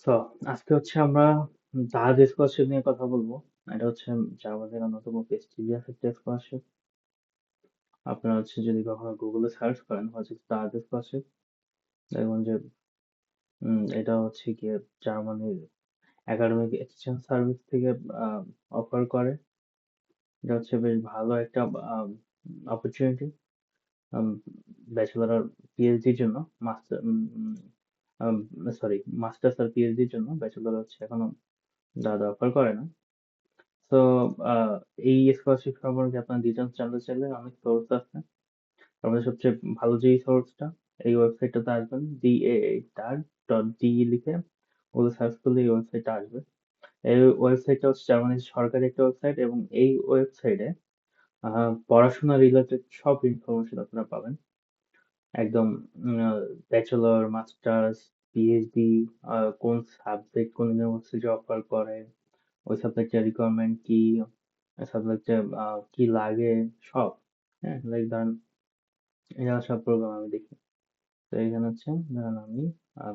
So আজকে হচ্ছে আমরা জাহাজ স্কলারশিপ নিয়ে কথা বলবো। এটা হচ্ছে জার্মানির অন্যতম প্রেস্টিজিয়াস একটা স্কলারশিপ। আপনারা হচ্ছে যদি কখনো গুগলে সার্চ করেন হচ্ছে জাহাজ স্কলারশিপ, দেখবেন যে এটা হচ্ছে গিয়ে জার্মানির একাডেমিক এক্সচেঞ্জ সার্ভিস থেকে অফার করে। এটা হচ্ছে বেশ ভালো একটা অপরচুনিটি ব্যাচেলর আর পিএইচডির জন্য। মাস্টার সরি, মাস্টার্স আর পিএইচডির জন্য ব্যাচেলর হচ্ছে এখনো দাদা অফার করে না। তো এই স্কলারশিপ সম্পর্কে আপনার ডিটেলস জানতে চাইলে অনেক সোর্স আছে। আমাদের সবচেয়ে ভালো যে সোর্সটা, এই ওয়েবসাইটটাতে আসবেন, DAADAR.de লিখে ওগুলো সার্চ করলে এই ওয়েবসাইটটা আসবে। এই ওয়েবসাইটটা হচ্ছে জার্মানির সরকারি একটা ওয়েবসাইট, এবং এই ওয়েবসাইটে পড়াশোনা রিলেটেড সব ইনফরমেশন আপনারা পাবেন। একদম ব্যাচেলর, মাস্টার্স, পিএইচডি, কোন সাবজেক্ট কোন ইউনিভার্সিটি অফার করে, ওই সাবজেক্টের রিকোয়ারমেন্ট কি, সাবজেক্টে কি লাগে, সব। হ্যাঁ, লাইক ধরেন এরা সব প্রোগ্রাম আমি দেখি। তো এখানে হচ্ছে ধরেন আমি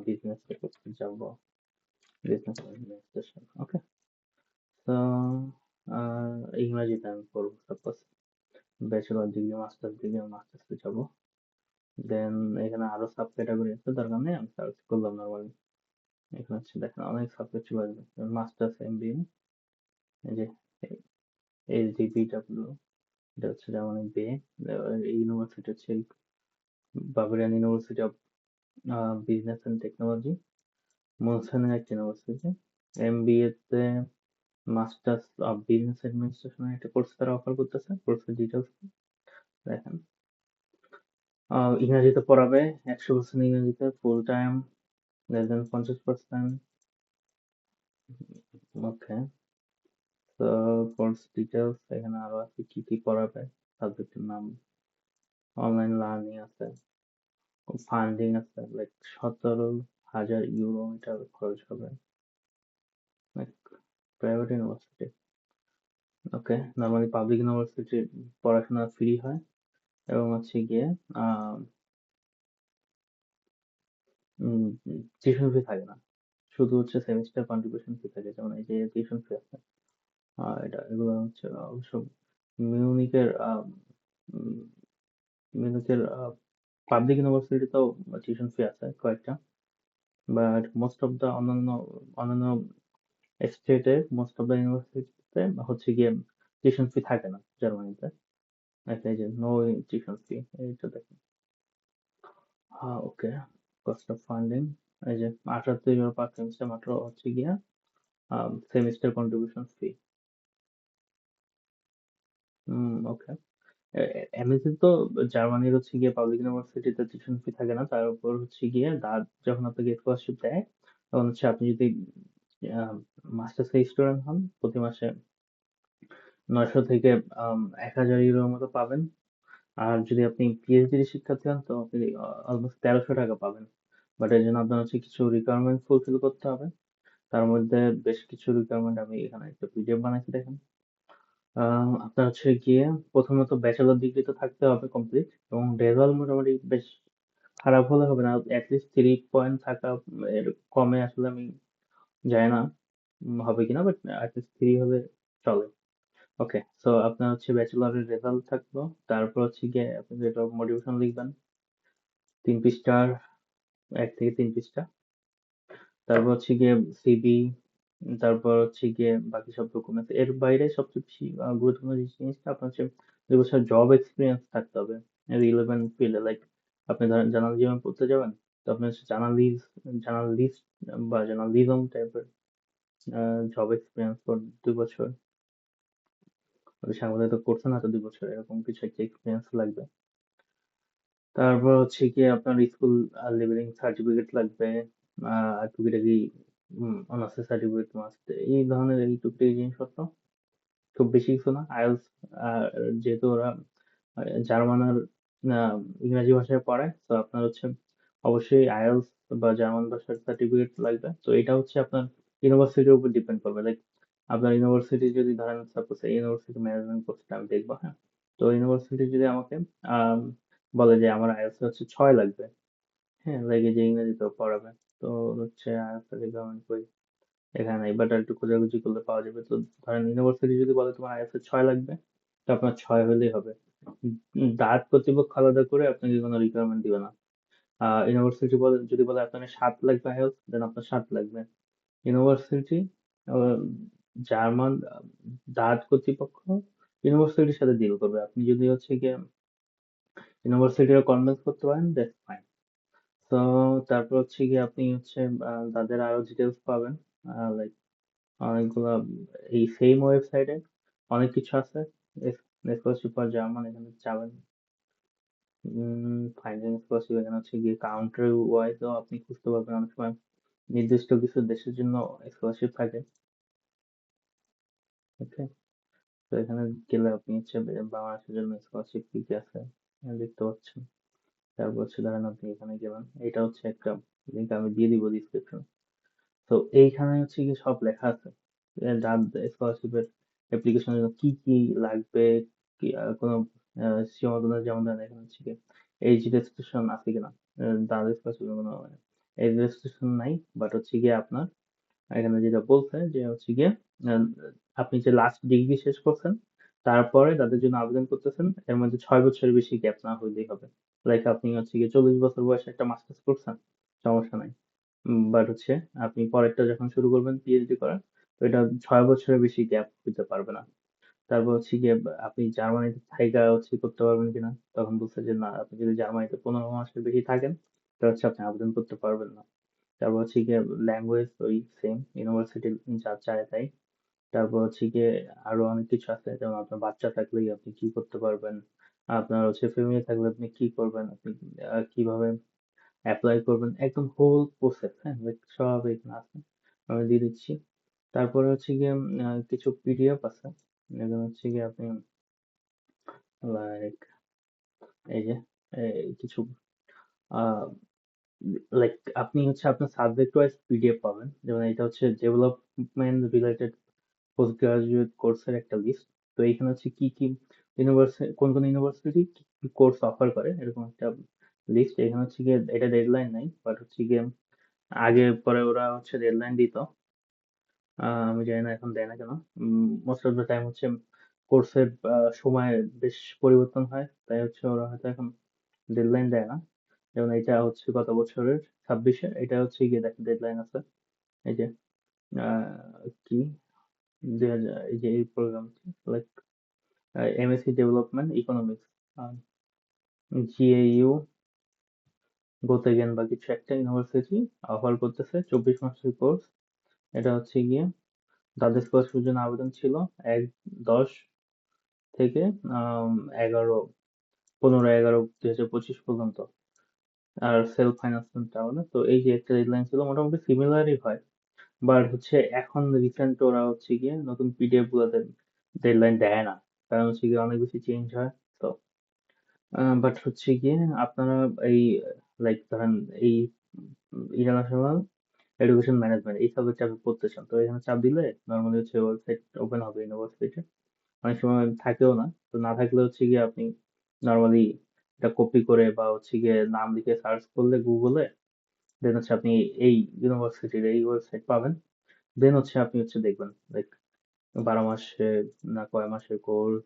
বিজনেস করতে যাব, বিজনেস অ্যাডমিনিস্ট্রেশন, ওকে। তো ইংরেজিতে আমি পড়বো suppose, bachelor degree, masters degree, মাস্টার্সে যাব। দেন এখানে আরো সাব ক্যাটাগরি আছে, দরকার নেই, আমি সার্চ করলাম নর্মালি। এখানে হচ্ছে দেখেন অনেক সাবজেক্ট চলে আসবে, মাস্টার্স এমবিএ, এই যে এইচডিপিডব্লিউ, এটা হচ্ছে যেমন বে, ইউনিভার্সিটি হচ্ছে Bavarian university of business and technology, মুনসেনের একটা ইউনিভার্সিটি। এমবিএ তে মাস্টার্স অফ বিজনেস অ্যাডমিনিস্ট্রেশনের একটা কোর্স তারা অফার করতেছে। কোর্সের ডিটেলস দেখেন। ইংরেজিতে পড়াবে, 100% ইংরেজিতে, ফুল টাইম, লেস দেন 50%। ওকে। তো কোর্স ডিটেলস এখানে আরো আছে, কি কি পড়াবে, সাবজেক্টের নাম, অনলাইন লার্নিং আছে, ফান্ডিং আছে, লাইক 17,000 ইউরো এটা খরচ হবে, লাইক প্রাইভেট ইউনিভার্সিটি। ওকে, নর্মালি পাবলিক ইউনিভার্সিটির পড়াশোনা ফ্রি হয়, এবং হচ্ছে গিয়ে টিউশন ফি থাকে না, শুধু হচ্ছে সেমিস্টার কন্ট্রিবিউশন ফি থাকে, যেমন এই যে টিউশন ফি আছে। এটা এগুলো হচ্ছে অবশ্য মিউনিকের উম, মিউনিকের পাবলিক ইউনিভার্সিটিতেও টিউশন ফি আছে কয়েকটা, বাট মোস্ট অফ দা অন্যান্য অন্যান্য স্টেটে, মোস্ট অফ দা ইউনিভার্সিটিতে হচ্ছে গিয়ে টিউশন ফি থাকে না জার্মানিতে। একটা এই যে নো টিউশন ফি, এইটা দেখেন। হ্যাঁ, ওকে। কস্ট অফ ফান্ডিং, এই যে 78 ইউরো পার সেমিস্টার মাত্র হচ্ছে গিয়া সেমিস্টার কন্ট্রিবিউশন ফি। ওকে। এমনিতে তো জার্মানির হচ্ছে গিয়ে পাবলিক ইউনিভার্সিটিতে টিউশন ফি থাকে না, তার উপর হচ্ছে গিয়ে যখন আপনাকে স্কলারশিপ দেয়, তখন হচ্ছে আপনি যদি মাস্টার্স স্টুডেন্ট হন, প্রতি মাসে 900 থেকে 1,000 ইউরোর মতো পাবেন। আর যদি আপনি পিএইচডি শিক্ষার্থী হন, তো আপনি অলমোস্ট 1300 টাকা পাবেন। বাট এর জন্য আপনার হচ্ছে কিছু রিকোয়ারমেন্ট ফুলফিল করতে হবে। তার মধ্যে বেশ কিছু রিকোয়ারমেন্ট আমি এখানে একটা পিডিএফ বানাইছি, দেখেন। আপনার হচ্ছে গিয়ে প্রথমত ব্যাচেলর ডিগ্রি তো থাকতে হবে কমপ্লিট, এবং রেজাল্ট মোটামুটি বেশ খারাপ হলে হবে না, অ্যাটলিস্ট 3 পয়েন্ট থাকা। এর কমে আসলে আমি জানি না হবে কিনা, বাট অ্যাটলিস্ট 3 হলে চলে। ওকে, সো আপনার হচ্ছে ব্যাচেলরের রেজাল্ট থাকলো, তারপর হচ্ছে গিয়ে আপনি যেটা মোটিভেশন লিখবেন, 3 পৃষ্ঠার, 1 থেকে 3 পৃষ্ঠা। তারপর হচ্ছে গিয়ে সিভি, তারপর হচ্ছে গিয়ে বাকি সব ডকুমেন্টস। এর বাইরে সবচেয়ে বেশি গুরুত্বপূর্ণ যে জিনিসটা, আপনার হচ্ছে 2 বছর জব এক্সপিরিয়েন্স থাকতে হবে রিলেভেন্ট ফিল্ডে। লাইক আপনি ধরেন জার্নালিজম পড়তে যাবেন, তো আপনার হচ্ছে জার্নালিস্ট বা জার্নালিজম টাইপের জব এক্সপিরিয়েন্স ফর 2 বছর, ওই সাংবাদিকতা করছেন হয়তো 2 বছর, এরকম কিছু একটা এক্সপিরিয়েন্স লাগবে। তারপর হচ্ছে গিয়ে আপনার স্কুল লেভেলিং সার্টিফিকেট লাগবে, আর টুকিটাকি অনার্সের সার্টিফিকেট মাস্ট, এই ধরনের এই টুকিটাকি জিনিসপত্র, খুব বেশি কিছু না। আইএলটিএস, যেহেতু ওরা জার্মান আর ইংরাজি ভাষায় পড়ায়, তো আপনার হচ্ছে অবশ্যই আইএলটিএস বা জার্মান ভাষার সার্টিফিকেট লাগবে। তো এটা হচ্ছে আপনার ইউনিভার্সিটির উপর ডিপেন্ড করবে, লাইক আপনার ইউনিভার্সিটি যদি ধরেন সাপোজ এই ইউনিভার্সিটি ম্যানেজমেন্ট কোর্সটা আমি দেখবো, হ্যাঁ। তো ইউনিভার্সিটি যদি আমাকে আম, বলে যে আমার আইএলটিএস হচ্ছে 6 লাগবে, হ্যাঁ, লাগে যে ইংরেজিতে পড়াবে, তো হচ্ছে আইএলটিএস রিকোয়ারমেন্ট কই, এখানে নাই, বাট একটু খোঁজাখুঁজি করলে পাওয়া যাবে। তো ধরেন ইউনিভার্সিটি যদি বলে তোমার আইএলটিএস 6 লাগবে, তো আপনার 6 হলেই হবে। ডাক কর্তৃপক্ষ আলাদা করে আপনাকে কোনো রিকোয়ারমেন্ট দিবে না। ইউনিভার্সিটি বলে, যদি বলে আপনার 7 লাগবে আইএলটিএস, দেন আপনার 7 লাগবে। ইউনিভার্সিটি, জার্মান, ডাচ কর্তৃপক্ষ ইউনিভার্সিটির সাথে ডিল করবে। আপনি যদি হচ্ছে গিয়ে ইউনিভার্সিটির কনভিন্স করতে পারেন, দ্যাটস ফাইন। তো তারপর হচ্ছে গিয়ে আপনি হচ্ছে তাদের আরো ডিটেলস পাবেন, লাইক অনেকগুলা, এই সেম ওয়েবসাইটে অনেক কিছু আছে। স্কলারশিপ ফর জার্মান, এখানে যাবেন, ফাইন্যান্স স্কলারশিপ, এখানে হচ্ছে গিয়ে কাউন্ট্রি ওয়াইজও আপনি খুঁজতে পারবেন। অনেক সময় নির্দিষ্ট কিছু দেশের জন্য স্কলারশিপ থাকে। ওকে, তো এখানে গেলে আপনি হচ্ছে বাংলাদেশের জন্য স্কলারশিপ কি কি আছে এখানে দেখতে পাচ্ছেন। তারপর হচ্ছে ধরেন আপনি এখানে গেলেন, এটা হচ্ছে একটা লিঙ্ক আমি দিয়ে দিব ডিসক্রিপশন। তো এইখানে হচ্ছে কি সব লেখা আছে, স্কলারশিপের অ্যাপ্লিকেশনের জন্য কি কি লাগবে, কি কোনো সীমাবদ্ধতা, যেমন ধরেন এখানে হচ্ছে কি এজ রেস্ট্রিকশন আছে কিনা। দাঁড়াতে স্কলারশিপের কোনো এজ রেস্ট্রিকশন নাই, বাট হচ্ছে গিয়ে আপনার এখানে যেটা বলছে যে হচ্ছে গিয়ে আহ, আপনি যে লাস্ট ডিগ্রি শেষ করছেন, তারপরে তাদের জন্য আবেদন করতেছেন, এর মধ্যে 6 বছরের বেশি গ্যাপ না হইলেই হবে। লাইক আপনি হচ্ছে গিয়ে 40 বছর বয়সে একটা মাস্টার্স করছেন, সমস্যা নাই, বাট হচ্ছে আপনি পরেরটা যখন শুরু করবেন পিএইচডি করা, তো এটা 6 বছরের বেশি গ্যাপ হইতে পারবে না। তারপর হচ্ছে গিয়ে আপনি জার্মানিতে থাইকা হচ্ছে করতে পারবেন কিনা, তখন বলছে যে না, আপনি যদি জার্মানিতে 15 মাসের বেশি থাকেন, তাহলে হচ্ছে আপনি আবেদন করতে পারবেন না। তারপর হচ্ছে গিয়ে ল্যাঙ্গুয়েজ ওই সেম, ইউনিভার্সিটি যা চায় তাই। তারপর হচ্ছে গিয়ে আরো অনেক কিছু আছে, যেমন আপনার বাচ্চা থাকলেই আপনি কি করতে পারবেন, আপনার হচ্ছে ফ্যামিলি থাকলে আপনি কি করবেন, আপনি কিভাবে অ্যাপ্লাই করবেন, একদম হোল প্রসেস, হ্যাঁ, like সব এখানে আছে, আমি দিয়ে দিচ্ছি। তারপরে হচ্ছে গিয়ে কিছু পিডিএফ আছে, এখানে হচ্ছে গিয়ে আপনি লাইক এই যে কিছু লাইক আপনি হচ্ছে আপনার সাবজেক্ট ওয়াইজ পিডিএফ পাবেন, যেমন এটা হচ্ছে ডেভেলপমেন্ট রিলেটেড পোস্ট গ্রাজুয়েট কোর্সের একটা লিস্ট। তো এখানে হচ্ছে কি কি ইউনিভার্সিটি, কোন কোন ইউনিভার্সিটি কি কোর্স অফার করে, এরকম একটা লিস্ট। এখানে হচ্ছে গিয়ে এটা ডেডলাইন নাই, বাট হচ্ছে গিয়ে আগে পরে ওরা হচ্ছে ডেডলাইন দিত। আমি জানি না এখন দেয় না কেন। মোস্ট অফ দ্য টাইম হচ্ছে কোর্সের সময় বেশ পরিবর্তন হয়, তাই হচ্ছে ওরা হয়তো এখন ডেডলাইন দেয় না। যেমন এটা হচ্ছে গত বছরের 26-এ, এটা হচ্ছে গিয়ে দেখেন ডেডলাইন আছে, এই যে কি 2000, এই যে এই programme, like MSc development economics, GAU Gottingen বা কিছু একটা ইউনিভার্সিটি অফার করতেছে 24 মাসের কোর্স। এটা হচ্ছে গিয়ে তাদের স্কলারশিপের জন্য আবেদন ছিল 10 থেকে 11, 15/11/2025 পর্যন্ত, আর সেলফ ফাইন্যান্স তাহলে। তো এই যে একটা ডেডলাইন ছিল, মোটামুটি সিমিলারই হয়, বাট হচ্ছে এখন রিসেন্ট ওরা হচ্ছে গিয়ে নতুন পিডিএফ গুলোতে ডেডলাইন দেয় না, কারণ হচ্ছে গিয়ে অনেক বেশি চেঞ্জ হয়। তো বাট হচ্ছে গিয়ে আপনারা এই লাইক ধরেন এই ইন্টারন্যাশনাল এডুকেশন ম্যানেজমেন্ট এই সাবজেক্টে আপনি পড়তে চান, তো এখানে চাপ দিলে নর্মালি হচ্ছে ওয়েবসাইট ওপেন হবে ইউনিভার্সিটিতে। অনেক সময় থাকেও না, তো না থাকলে হচ্ছে গিয়ে আপনি নর্মালি এটা কপি করে বা হচ্ছে গিয়ে নাম লিখে সার্চ করলে গুগলে, দেন হচ্ছে আপনি এই ইউনিভার্সিটির এই ওয়েবসাইট পাবেন। দেন হচ্ছে আপনি হচ্ছে দেখবেন লাইক 12 মাসে না কয় মাসের কোর্স,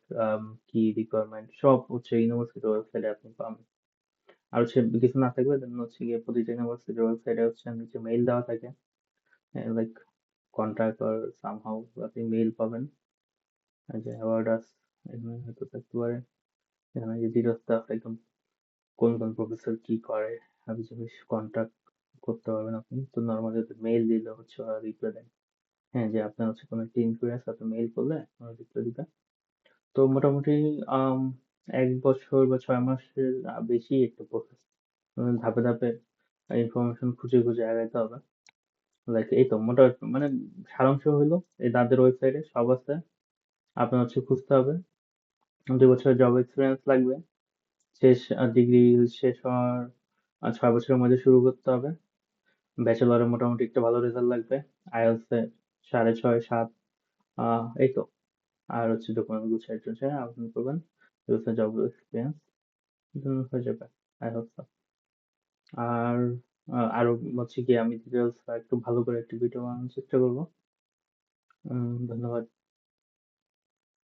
কি রিকোয়ারমেন্ট, সব হচ্ছে ইউনিভার্সিটির ওয়েবসাইটে আপনি পাবেন। আর হচ্ছে কিছু না থাকলে দেন হচ্ছে গিয়ে প্রতিটা ইউনিভার্সিটির ওয়েবসাইটে হচ্ছে নিচে মেইল দেওয়া থাকে, লাইক কন্ট্যাক্ট অর সামহাউ আপনি মেইল পাবেন, এই যে অ্যাওয়ার্ড আস, এখানে হয়তো থাকতে পারে। এখানে যে ডিটেলসটা আছে একদম, কোন কোন প্রফেসর কি করে, আপনি কন্ট্যাক্ট করতে পারবেন। আপনি তো নর্মালি মেইল দিলে হচ্ছে ওরা রিপ্লাই দেয়, হ্যাঁ, যে আপনার হচ্ছে কোনো একটা ইনকোয়ারি আছে, আপনি মেইল করলে ওরা রিপ্লাই দিবে। তো মোটামুটি আম, 1 বছর বা 6 মাসের বেশি একটা প্রসেস, ধাপে ধাপে ইনফরমেশন খুঁজে খুঁজে আগাইতে হবে। লাইক এই তো মানে সারাংশ হইলো, এই তাদের ওয়েবসাইটে সব আছে, আপনার হচ্ছে খুঁজতে হবে। 2 বছরের জব এক্সপিরিয়েন্স লাগবে, শেষ ডিগ্রি শেষ হওয়ার 6 বছরের মধ্যে শুরু করতে হবে। ব্যাচেলরে মোটামুটি একটা ভালো রেজাল্ট লাগবে, আইএলটিএস এ 6.5 7, এই তো। আর হচ্ছে ডকুমেন্ট গুছিয়ে টুছিয়ে আবেদন করবেন, জব এক্সপিরিয়েন্স হয়ে যাবে, আই হোপ সো। আর আরো হচ্ছে গিয়ে আমি ডিটেইলস একটু ভালো করে একটা ভিডিও বানানোর চেষ্টা করব। ধন্যবাদ।